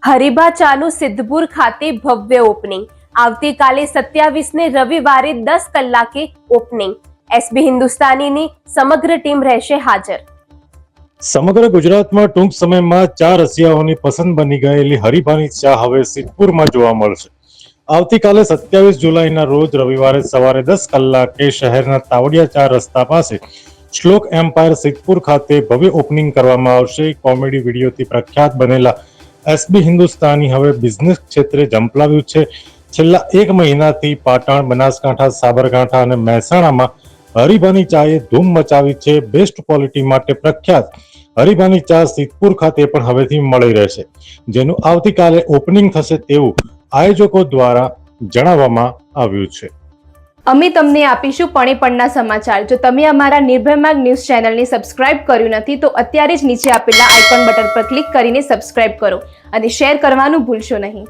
હરિભા ચાનું સિદ્ધપુર ખાતે ભવ્ય ઓપનિંગ. આવતીકાલે 27 ને રવિવારે 10 કલાકે ઓપનિંગ. એસબી હિન્દુસ્તાનીની સમગ્ર ટીમ રહેશે હાજર. સમગ્ર ગુજરાતમાં ટૂંક સમયમાં ચા રસિયાઓની પસંદ બની ગયેલી હરિભાની ચા હવે સિદ્ધપુરમાં જોવા મળશે. આવતીકાલે 27 જુલાઈના રોજ રવિવારે સવારે 10 કલાકે શહેરના તાવડિયા ચા રસ્તા પાસે શ્લોક એમ્પાયર સિદ્ધપુર ખાતે ભવ્ય ઓપનિંગ કરવામાં આવશે. કોમેડી વિડીયોથી પ્રખ્યાત બનેલા એસબી હિન્દુસ્તાની હવે બિઝનેસ ક્ષેત્રે ઝંપલાવ્યું છે. છેલ્લા એક મહિનાથી પાટણ, બનાસકાંઠા, સાબરકાંઠા અને મહેસાણામાં હરિભાની ચાએ ધૂમ મચાવી છે. બેસ્ટ ક્વોલિટી માટે પ્રખ્યાત હરિભાની ચા સિદ્ધપુર ખાતે પણ હવેથી મળી રહેશે, જેનું આવતીકાલે ઓપનિંગ થશે તેવું આયોજકો દ્વારા જણાવવામાં આવ્યું છે. અમે તમને આપીશું પળે-પળના સમાચાર. જો તમે અમારા નિર્ભય માર્ગ ન્યૂઝ ચેનલને સબસ્ક્રાઇબ કર્યું નથી તો અત્યારે જ નીચે આપેલા આઇકોન બટન પર ક્લિક કરીને સબસ્ક્રાઇબ કરો અને શેર કરવાનું ભૂલશો નહીં.